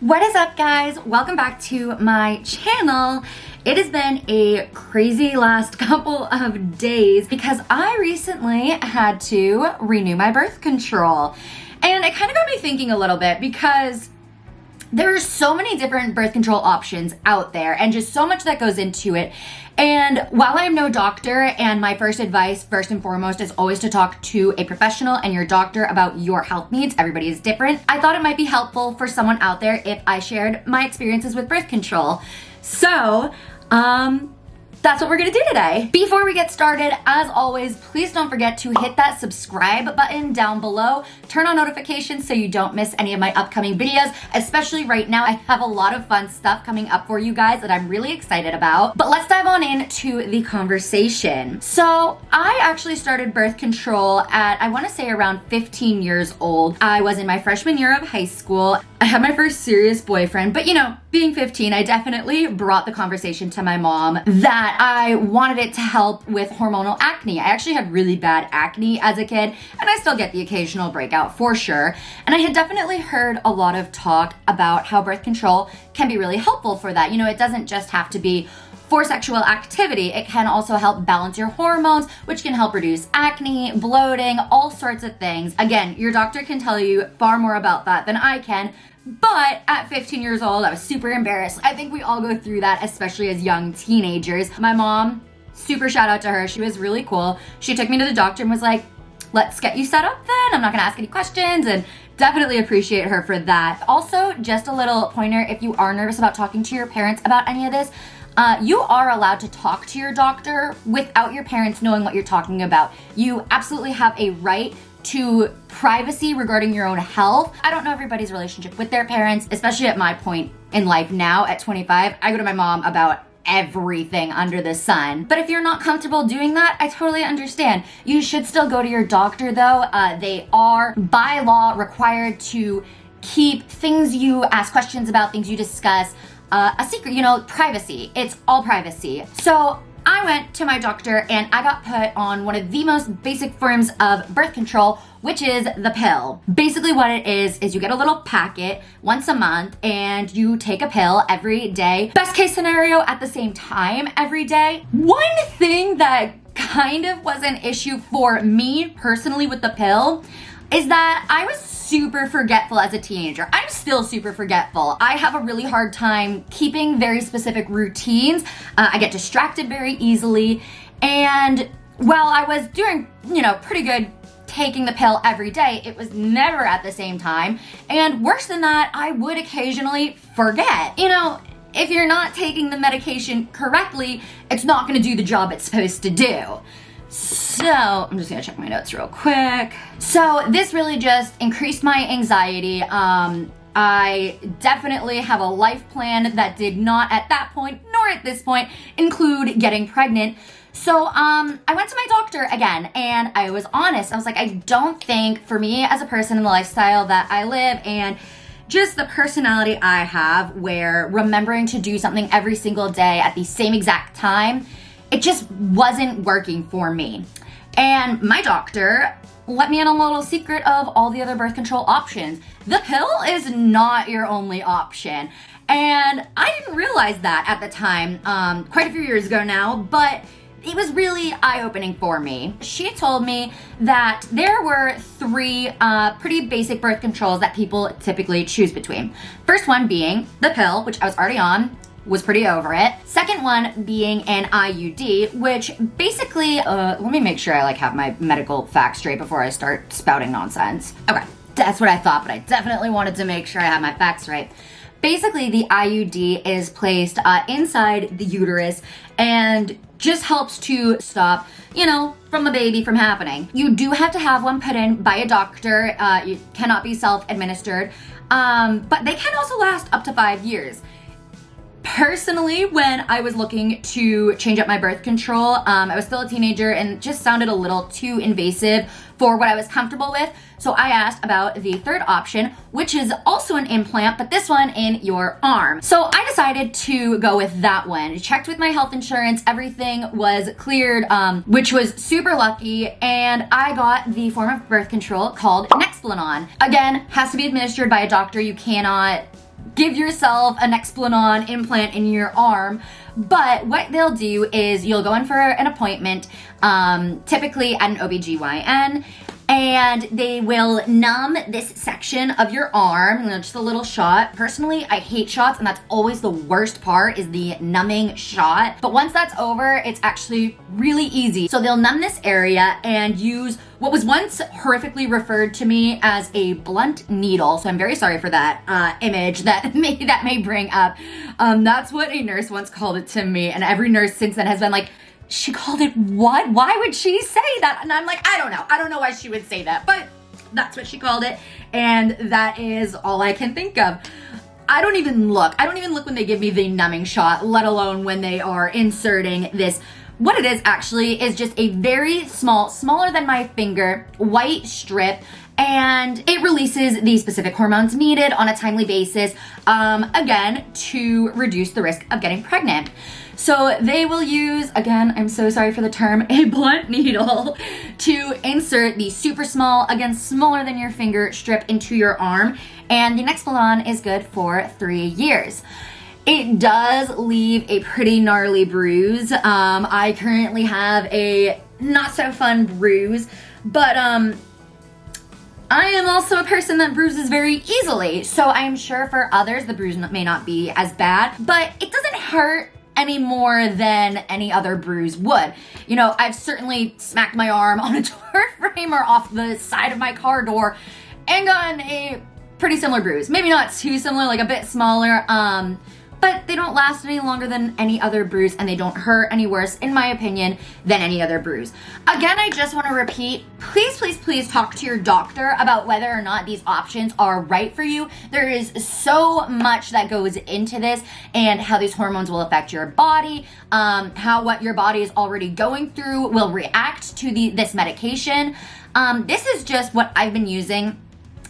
What is up, guys? Welcome back to my channel. It has been a crazy last couple of days because I recently had to renew my birth control. And it kind of got me thinking a little bit because there are so many different birth control options out there and just so much that goes into it. And while I am no doctor, and my first advice, first and foremost, is always to talk to a professional and your doctor about your health needs. Everybody is different. I thought it might be helpful for someone out there if I shared my experiences with birth control. So, that's what we're gonna do today. Before we get started, as always, please don't forget to hit that subscribe button down below. Turn on notifications so you don't miss any of my upcoming videos, especially right now. I have a lot of fun stuff coming up for you guys that I'm really excited about. But let's dive on into the conversation. So I actually started birth control at, I wanna say around 15 years old. I was in my freshman year of high school. I had my first serious boyfriend, but you know, being 15, I definitely brought the conversation to my mom that I wanted it to help with hormonal acne. I actually had really bad acne as a kid, and I still get the occasional breakout for sure. And I had definitely heard a lot of talk about how birth control can be really helpful for that. You know, it doesn't just have to be for sexual activity. It can also help balance your hormones, which can help reduce acne, bloating, all sorts of things. Again, your doctor can tell you far more about that than I can. But at 15 years old, I was super embarrassed. I think we all go through that, especially as young teenagers. My mom, super shout out to her. She was really cool. She took me to the doctor and was like, let's get you set up then. I'm not gonna ask any questions, and definitely appreciate her for that. Also, just a little pointer, if you are nervous about talking to your parents about any of this, you are allowed to talk to your doctor without your parents knowing what you're talking about. You absolutely have a right to privacy regarding your own health. I don't know everybody's relationship with their parents, especially at my point in life now at 25. I go to my mom about everything under the sun. But if you're not comfortable doing that, I totally understand. You should still go to your doctor though. They are by law required to keep things you ask questions about, things you discuss, a secret, you know, privacy. It's all privacy. So I went to my doctor and I got put on one of the most basic forms of birth control, which is the pill. Basically what it is you get a little packet once a month and you take a pill every day. Best case scenario, at the same time every day. One thing that kind of was an issue for me personally with the pill is that I was super forgetful as a teenager. I'm still super forgetful. I have a really hard time keeping very specific routines. I get distracted very easily. And while I was doing, you know, pretty good taking the pill every day, it was never at the same time. And worse than that, I would occasionally forget. You know, if you're not taking the medication correctly, it's not gonna do the job it's supposed to do. So, I'm just gonna check my notes real quick. So this really just increased my anxiety. I definitely have a life plan that did not at that point, nor at this point, include getting pregnant. So I went to my doctor again and I was honest. I was like, I don't think for me as a person in the lifestyle that I live and just the personality I have where remembering to do something every single day at the same exact time, it just wasn't working for me. And my doctor let me in on a little secret of all the other birth control options. The pill is not your only option. And I didn't realize that at the time, quite a few years ago now, but it was really eye-opening for me. She told me that there were three pretty basic birth controls that people typically choose between. First one being the pill, which I was already on, was pretty over it. Second one being an IUD, which basically, let me make sure I have my medical facts straight before I start spouting nonsense. Okay, that's what I thought, but I definitely wanted to make sure I had my facts right. Basically, the IUD is placed inside the uterus and just helps to stop, you know, from the baby from happening. You do have to have one put in by a doctor. You cannot be self-administered, but they can also last up to 5 years. Personally, when I was looking to change up my birth control, I was still a teenager and it just sounded a little too invasive for what I was comfortable with. So I asked about the third option, which is also an implant, but this one in your arm. So I decided to go with that one. Checked with my health insurance, everything was cleared, which was super lucky, and I got the form of birth control called Explanon. Again, has to be administered by a doctor. You cannot give yourself an Explanon implant in your arm. But what they'll do is you'll go in for an appointment, typically at an OBGYN, and they will numb this section of your arm, just a little shot. Personally, I hate shots, and that's always the worst part, is the numbing shot. But once that's over, it's actually really easy. So they'll numb this area and use what was once horrifically referred to me as a blunt needle. So I'm very sorry for that image that may bring up. That's what a nurse once called it to me, and every nurse since then has been like, she called it what? Why would she say that? And I'm like, I don't know why she would say that, but that's what she called it, and that is all I can think of. I don't even look when they give me the numbing shot, let alone when they are inserting this. What it is actually is just a very small, smaller than my finger, white strip, and it releases the specific hormones needed on a timely basis, again, to reduce the risk of getting pregnant. So they will use, again, I'm so sorry for the term, a blunt needle to insert the super small, again, smaller than your finger strip into your arm, and the Explanon is good for 3 years. It does leave a pretty gnarly bruise. I currently have a not so fun bruise, but I am also a person that bruises very easily. So I'm sure for others, the bruise may not be as bad, but it doesn't hurt any more than any other bruise would. You know, I've certainly smacked my arm on a door frame or off the side of my car door and gotten a pretty similar bruise. Maybe not too similar, like a bit smaller, but they don't last any longer than any other bruise, and they don't hurt any worse, in my opinion, than any other bruise. Again, I just want to repeat, please, please, please talk to your doctor about whether or not these options are right for you. There is so much that goes into this, and how these hormones will affect your body, how what your body is already going through will react to this medication. This is just what I've been using.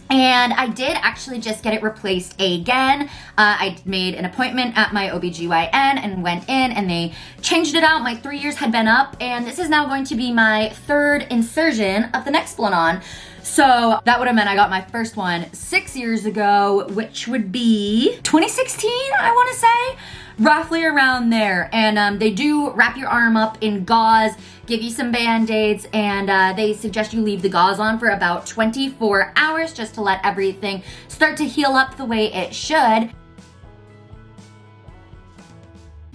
And I did actually just get it replaced again. I made an appointment at my OBGYN and went in, and they changed it out. My 3 years had been up, and this is now going to be my 3rd insertion of the Explanon. So that would have meant I got my first one 6 years ago, which would be 2016, I want to say, roughly around there. And they do wrap your arm up in gauze, give you some band-aids, and they suggest you leave the gauze on for about 24 hours just to let everything start to heal up the way it should.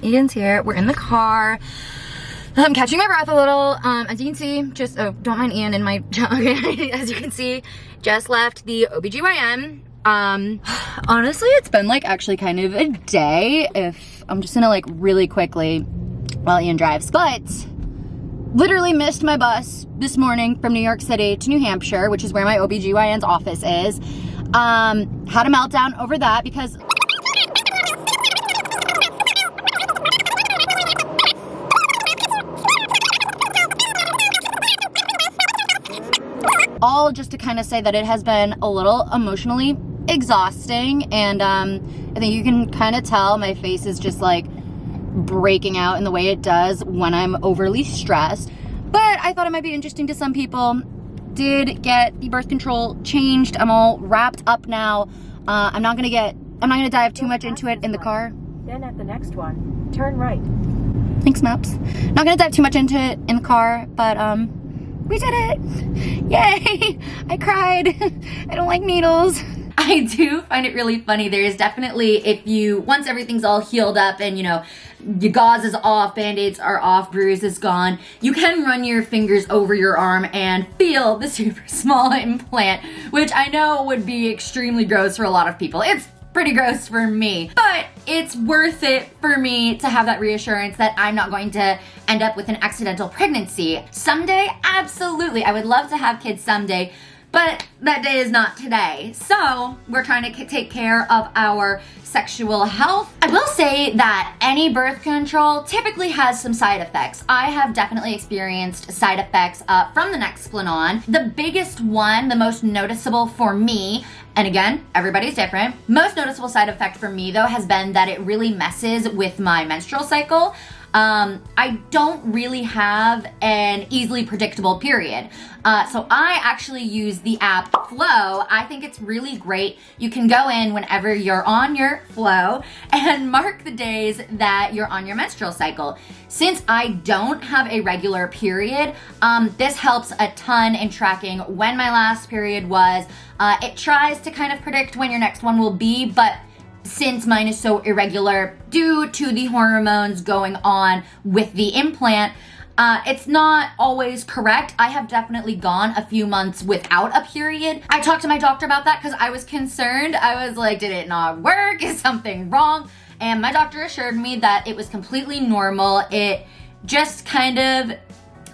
Ian's here. We're in the car. I'm catching my breath a little. As you can see, don't mind Ian in my, okay, as you can see, just left the OBGYN. Honestly, it's been like actually kind of a day, if I'm just gonna like really quickly while Ian drives, but literally missed my bus this morning from New York City to New Hampshire, which is where my OBGYN's office is. Had a meltdown over that because all just to kind of say that it has been a little emotionally exhausting, and I think you can kind of tell my face is just like breaking out in the way it does when I'm overly stressed. But I thought it might be interesting to some people. Did get the birth control changed. I'm all wrapped up now. I'm not gonna dive too much into it in the car. Then at the next one, turn right. Thanks, Maps. Not gonna dive too much into it in the car, but we did it! Yay! I cried. I don't like needles. I do find it really funny. There is definitely, once everything's all healed up and, you know, your gauze is off, band-aids are off, bruise is gone, you can run your fingers over your arm and feel the super small implant, which I know would be extremely gross for a lot of people. It's pretty gross for me, but it's worth it for me to have that reassurance that I'm not going to end up with an accidental pregnancy. Someday, absolutely. I would love to have kids someday, but that day is not today. So we're trying to take care of our sexual health. I will say that any birth control typically has some side effects. I have definitely experienced side effects from the Explanon. The biggest one, the most noticeable for me, and again, everybody's different. Most noticeable side effect for me though has been that it really messes with my menstrual cycle. I don't really have an easily predictable period. So I actually use the app Flow. I think it's really great. You can go in whenever you're on your flow and mark the days that you're on your menstrual cycle. Since I don't have a regular period, this helps a ton in tracking when my last period was. It tries to kind of predict when your next one will be, but since mine is so irregular due to the hormones going on with the implant, it's not always correct. I have definitely gone a few months without a period. I talked to my doctor about that because I was concerned. I was like, did it not work? Is something wrong? And my doctor assured me that it was completely normal. It just kind of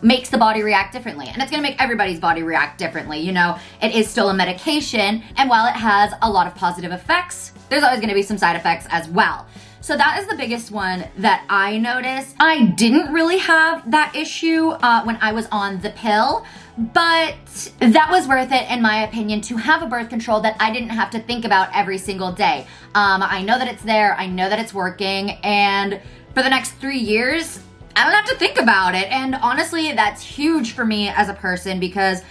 makes the body react differently. And it's gonna make everybody's body react differently. You know, it is still a medication. And while it has a lot of positive effects, there's always gonna be some side effects as well. So that is the biggest one that I noticed. I didn't really have that issue when I was on the pill, but that was worth it in my opinion to have a birth control that I didn't have to think about every single day. I know that it's there, I know that it's working, and for the next 3 years, I don't have to think about it. And honestly, that's huge for me as a person because,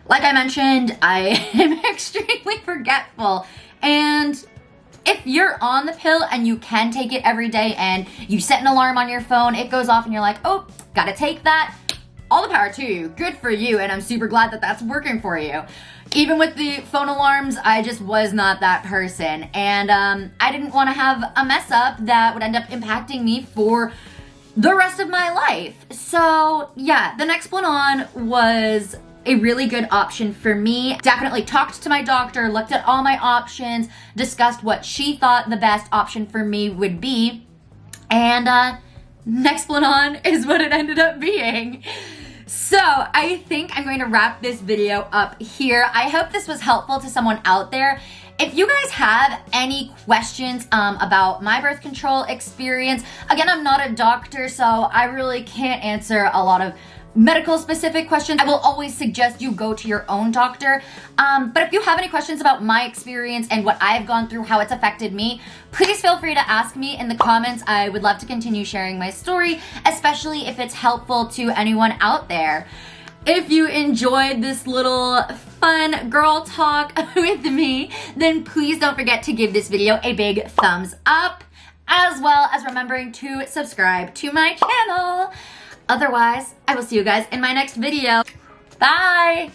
like I mentioned, I am extremely forgetful. And if you're on the pill and you can take it every day and you set an alarm on your phone, it goes off and you're like, oh, gotta take that. All the power to you. Good for you. And I'm super glad that that's working for you. Even with the phone alarms, I just was not that person. And I didn't want to have a mess up that would end up impacting me for the rest of my life. So yeah, the Explanon was a really good option for me. Definitely talked to my doctor, looked at all my options, discussed what she thought the best option for me would be, and Explanon is what it ended up being. So I think I'm going to wrap this video up here. I hope this was helpful to someone out there. If you guys have any questions about my birth control experience, again, I'm not a doctor, so I really can't answer a lot of medical specific questions. I will always suggest you go to your own doctor. But if you have any questions about my experience and what I've gone through, how it's affected me, please feel free to ask me in the comments. I would love to continue sharing my story, especially if it's helpful to anyone out there. If you enjoyed this little fun girl talk with me, then please don't forget to give this video a big thumbs up, as well as remembering to subscribe to my channel. Otherwise, I will see you guys in my next video. Bye!